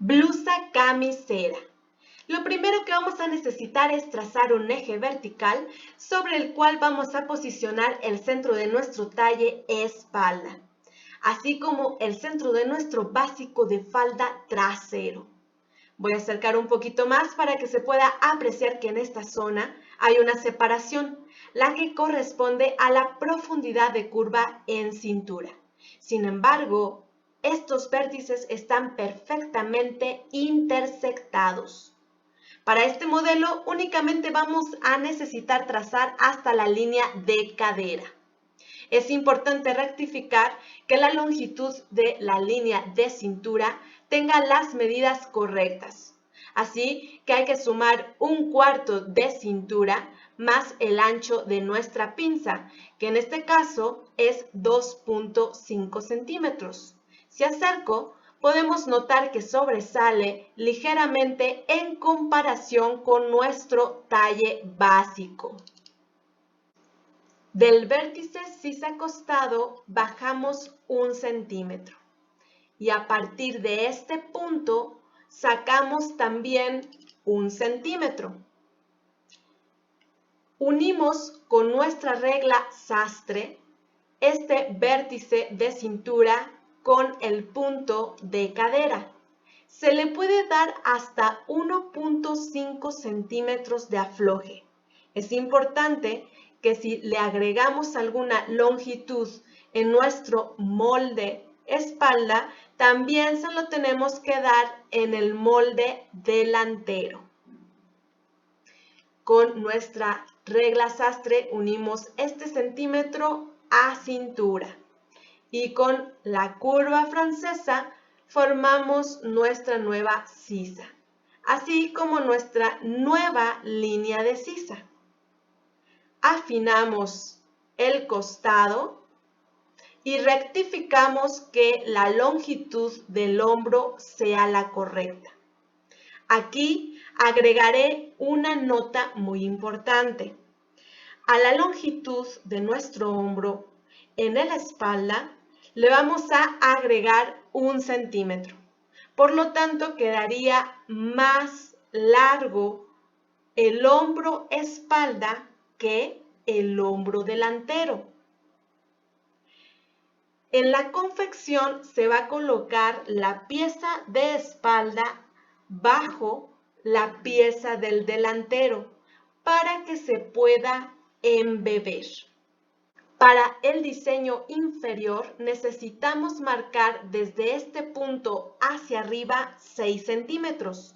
Blusa camisera. Lo primero que vamos a necesitar es trazar un eje vertical sobre el cual vamos a posicionar el centro de nuestro talle espalda, así como el centro de nuestro básico de falda trasero. Voy a acercar un poquito más para que se pueda apreciar que en esta zona hay una separación, la que corresponde a la profundidad de curva en cintura. Sin embargo, estos vértices están perfectamente intersectados. Para este modelo únicamente vamos a necesitar trazar hasta la línea de cadera. Es importante rectificar que la longitud de la línea de cintura tenga las medidas correctas. Así que hay que sumar 1/4 de cintura más el ancho de nuestra pinza, que en este caso es 2.5 centímetros. Si acerco, podemos notar que sobresale ligeramente en comparación con nuestro talle básico. Del vértice cis acostado bajamos 1 centímetro y a partir de este punto sacamos también 1 centímetro. Unimos con nuestra regla sastre este vértice de cintura con el punto de cadera. Se le puede dar hasta 1.5 centímetros de afloje. Es importante que si le agregamos alguna longitud en nuestro molde espalda, también se lo tenemos que dar en el molde delantero. Con nuestra regla sastre unimos este centímetro a cintura y con la curva francesa formamos nuestra nueva sisa, así como nuestra nueva línea de sisa. Afinamos el costado y rectificamos que la longitud del hombro sea la correcta. Aquí agregaré una nota muy importante. A la longitud de nuestro hombro en la espalda le vamos a agregar 1 centímetro. Por lo tanto, quedaría más largo el hombro espalda que el hombro delantero. En la confección se va a colocar la pieza de espalda bajo la pieza del delantero para que se pueda embeber. Para el diseño inferior necesitamos marcar desde este punto hacia arriba 6 centímetros.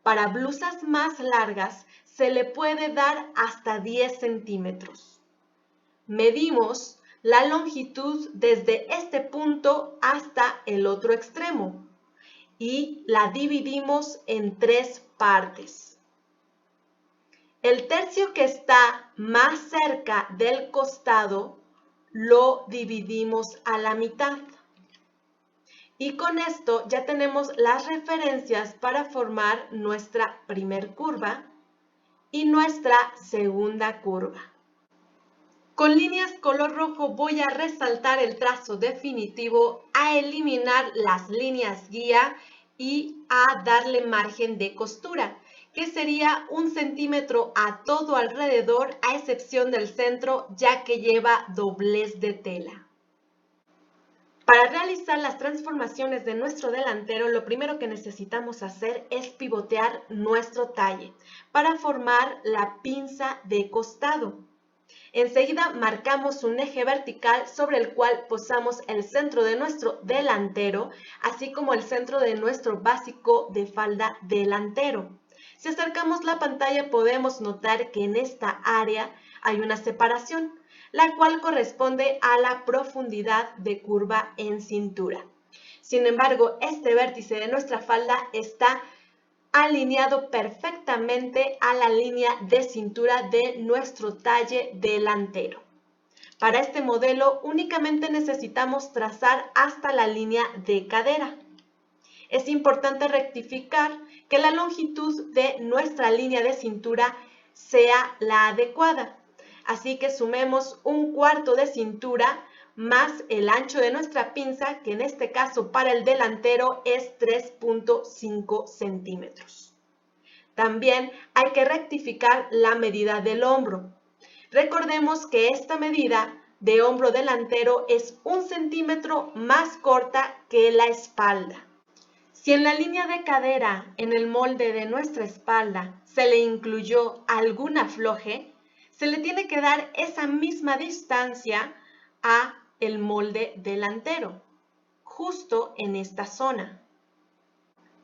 Para blusas más largas se le puede dar hasta 10 centímetros. Medimos la longitud desde este punto hasta el otro extremo y la dividimos en 3 partes. El tercio que está más cerca del costado lo dividimos a la mitad. Y con esto ya tenemos las referencias para formar nuestra primer curva y nuestra segunda curva. Con líneas color rojo voy a resaltar el trazo definitivo, a eliminar las líneas guía y a darle margen de costura, que sería 1 centímetro a todo alrededor, a excepción del centro, ya que lleva doblez de tela. Para realizar las transformaciones de nuestro delantero, lo primero que necesitamos hacer es pivotear nuestro talle para formar la pinza de costado. Enseguida marcamos un eje vertical sobre el cual posamos el centro de nuestro delantero, así como el centro de nuestro básico de falda delantero. Si acercamos la pantalla podemos notar que en esta área hay una separación, la cual corresponde a la profundidad de curva en cintura. Sin embargo, este vértice de nuestra falda está alineado perfectamente a la línea de cintura de nuestro talle delantero. Para este modelo únicamente necesitamos trazar hasta la línea de cadera. Es importante rectificar que la longitud de nuestra línea de cintura sea la adecuada. Así que sumemos 1/4 de cintura más el ancho de nuestra pinza, que en este caso para el delantero es 3.5 centímetros. También hay que rectificar la medida del hombro. Recordemos que esta medida de hombro delantero es 1 centímetro más corta que la espalda. Si en la línea de cadera, en el molde de nuestra espalda, se le incluyó algún afloje, se le tiene que dar esa misma distancia a el molde delantero, justo en esta zona.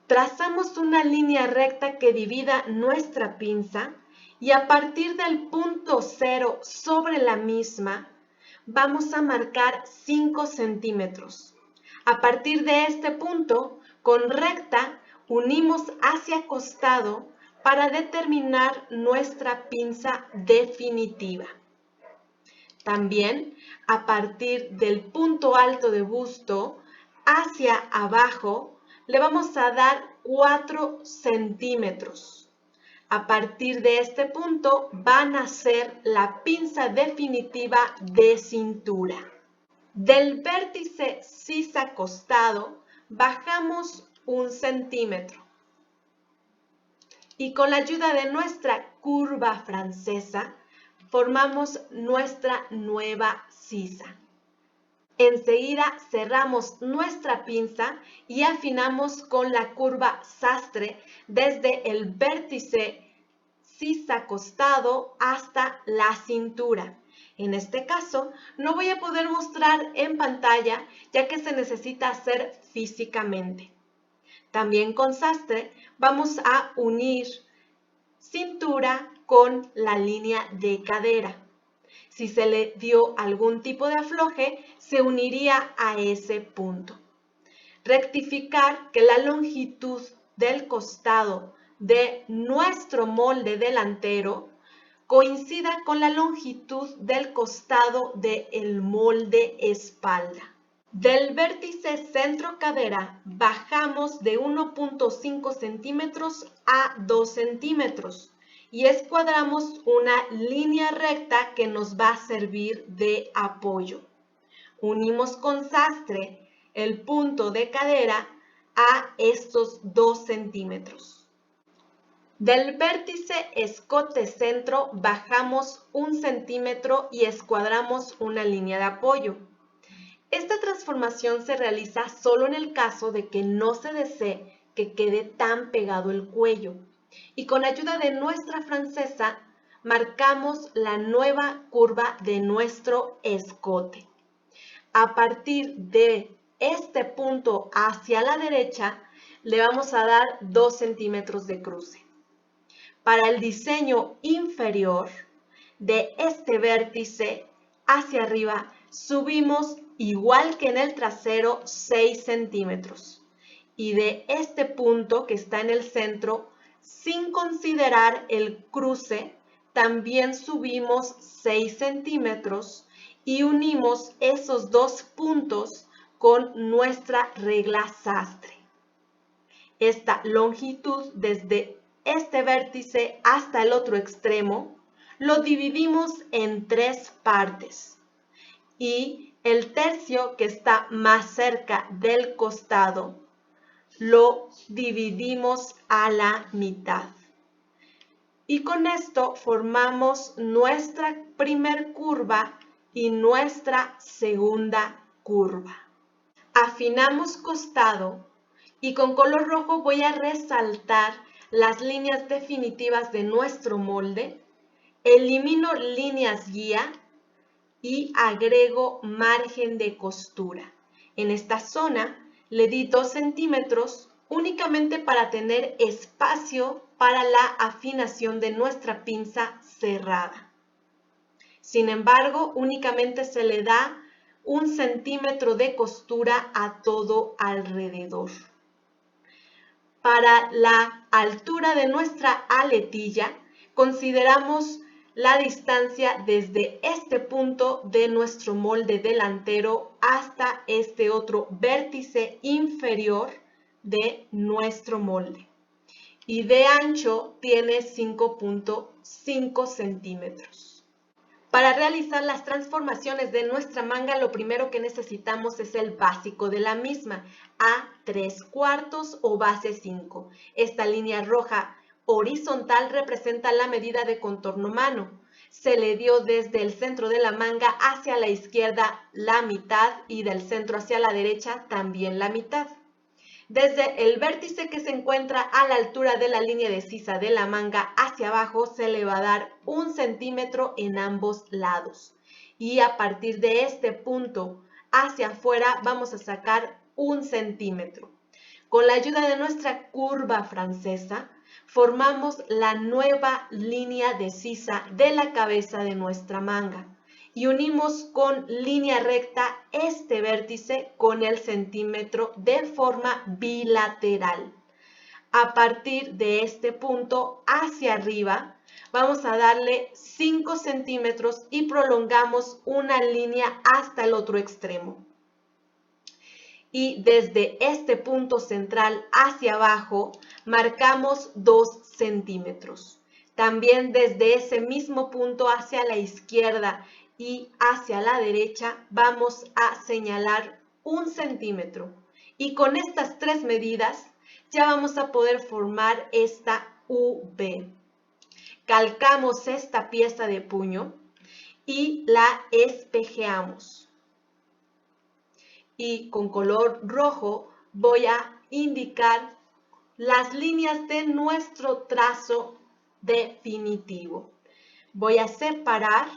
Trazamos una línea recta que divida nuestra pinza y a partir del punto 0 sobre la misma, vamos a marcar 5 centímetros. A partir de este punto, con recta, unimos hacia costado para determinar nuestra pinza definitiva. También, a partir del punto alto de busto hacia abajo, le vamos a dar 4 centímetros. A partir de este punto van a ser la pinza definitiva de cintura. Del vértice sisa costado bajamos 1 centímetro. Y con la ayuda de nuestra curva francesa, formamos nuestra nueva sisa. Enseguida cerramos nuestra pinza y afinamos con la curva sastre desde el vértice sisa costado hasta la cintura. En este caso, no voy a poder mostrar en pantalla ya que se necesita hacer físicamente. También con sastre vamos a unir cintura con la línea de cadera. Si se le dio algún tipo de afloje, se uniría a ese punto. Rectificar que la longitud del costado de nuestro molde delantero coincida con la longitud del costado del molde espalda. Del vértice centro cadera bajamos de 1.5 centímetros a 2 centímetros y escuadramos una línea recta que nos va a servir de apoyo. Unimos con sastre el punto de cadera a estos 2 centímetros. Del vértice escote centro bajamos 1 centímetro y escuadramos una línea de apoyo. Esta transformación se realiza solo en el caso de que no se desee que quede tan pegado el cuello. Y con ayuda de nuestra francesa, marcamos la nueva curva de nuestro escote. A partir de este punto hacia la derecha, le vamos a dar 2 centímetros de cruce. Para el diseño inferior, de este vértice hacia arriba, subimos igual que en el trasero 6 centímetros. Y de este punto que está en el centro, sin considerar el cruce, también subimos 6 centímetros y unimos esos dos puntos con nuestra regla sastre. Esta longitud desde este vértice hasta el otro extremo lo dividimos en 3 partes y el tercio que está más cerca del costado lo dividimos a la mitad. Y con esto formamos nuestra primer curva y nuestra segunda curva. Afinamos costado y con color rojo voy a resaltar las líneas definitivas de nuestro molde. Elimino líneas guía y agrego margen de costura. En esta zona le di 2 centímetros únicamente para tener espacio para la afinación de nuestra pinza cerrada. Sin embargo, únicamente se le da 1 centímetro de costura a todo alrededor. Para la altura de nuestra aletilla, consideramos la distancia desde este punto de nuestro molde delantero hasta este otro vértice inferior de nuestro molde. Y de ancho tiene 5.5 centímetros. Para realizar las transformaciones de nuestra manga, lo primero que necesitamos es el básico de la misma, A3/4 o base 5. Esta línea roja horizontal representa la medida de contorno mano. Se le dio desde el centro de la manga hacia la izquierda la mitad y del centro hacia la derecha también la mitad. Desde el vértice que se encuentra a la altura de la línea de sisa de la manga hacia abajo se le va a dar 1 centímetro en ambos lados. Y a partir de este punto hacia afuera vamos a sacar 1 centímetro. Con la ayuda de nuestra curva francesa, formamos la nueva línea de sisa de la cabeza de nuestra manga y unimos con línea recta este vértice con el centímetro de forma bilateral. A partir de este punto hacia arriba vamos a darle 5 centímetros y prolongamos una línea hasta el otro extremo. Y desde este punto central hacia abajo marcamos 2 centímetros. También desde ese mismo punto hacia la izquierda y hacia la derecha vamos a señalar 1 centímetro. Y con estas 3 medidas ya vamos a poder formar esta V. Calcamos esta pieza de puño y la espejeamos. Y con color rojo voy a indicar las líneas de nuestro trazo definitivo. Voy a separar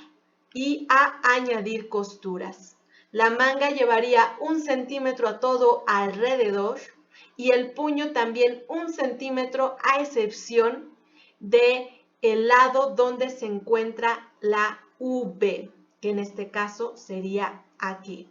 y a añadir costuras. La manga llevaría 1 centímetro a todo alrededor y el puño también 1 centímetro a excepción del lado donde se encuentra la V, que en este caso sería aquí.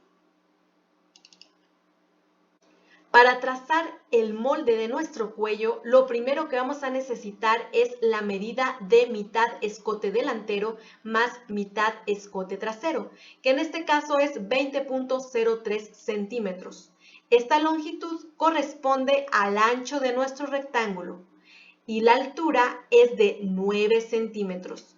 Para trazar el molde de nuestro cuello, lo primero que vamos a necesitar es la medida de mitad escote delantero más mitad escote trasero, que en este caso es 20.03 centímetros. Esta longitud corresponde al ancho de nuestro rectángulo y la altura es de 9 centímetros.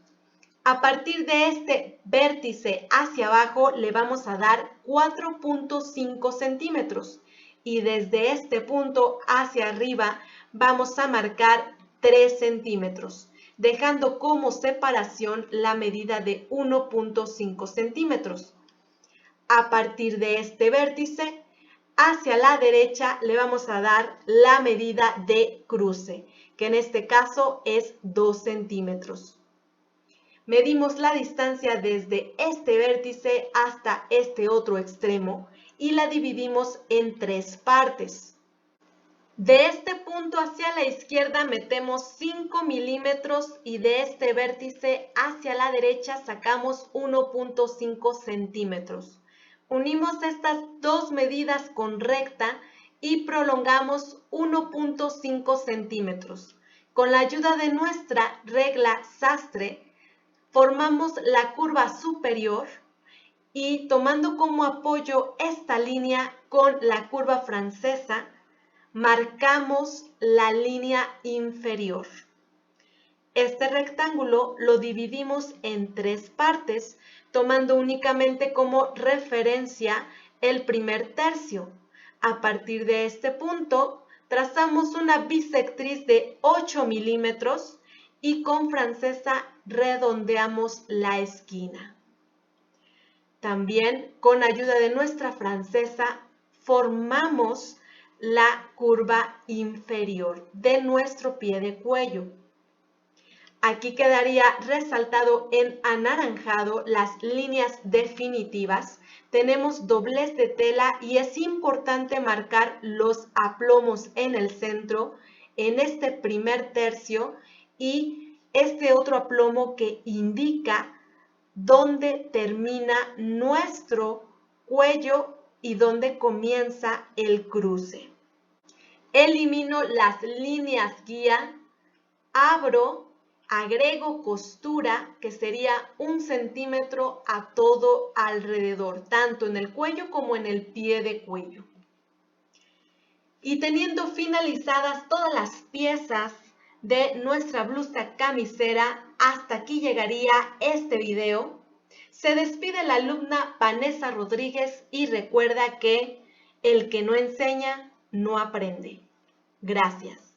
A partir de este vértice hacia abajo le vamos a dar 4.5 centímetros. Y desde este punto hacia arriba vamos a marcar 3 centímetros, dejando como separación la medida de 1.5 centímetros. A partir de este vértice, hacia la derecha le vamos a dar la medida de cruce, que en este caso es 2 centímetros. Medimos la distancia desde este vértice hasta este otro extremo y la dividimos en 3 partes. De este punto hacia la izquierda metemos 5 milímetros y de este vértice hacia la derecha sacamos 1.5 centímetros. Unimos estas dos medidas con recta y prolongamos 1.5 centímetros. Con la ayuda de nuestra regla sastre, formamos la curva superior y tomando como apoyo esta línea con la curva francesa, marcamos la línea inferior. Este rectángulo lo dividimos en 3 partes, tomando únicamente como referencia el primer tercio. A partir de este punto, trazamos una bisectriz de 8 milímetros y con francesa redondeamos la esquina. También con ayuda de nuestra francesa formamos la curva inferior de nuestro pie de cuello. Aquí quedaría resaltado en anaranjado las líneas definitivas. Tenemos doblez de tela y es importante marcar los aplomos en el centro, en este primer tercio y este otro aplomo que indica dónde termina nuestro cuello y dónde comienza el cruce. Elimino las líneas guía, abro, agrego costura, que sería 1 centímetro a todo alrededor, tanto en el cuello como en el pie de cuello. Y teniendo finalizadas todas las piezas de nuestra blusa camisera, hasta aquí llegaría este video. Se despide la alumna Vanessa Rodríguez y recuerda que el que no enseña no aprende. Gracias.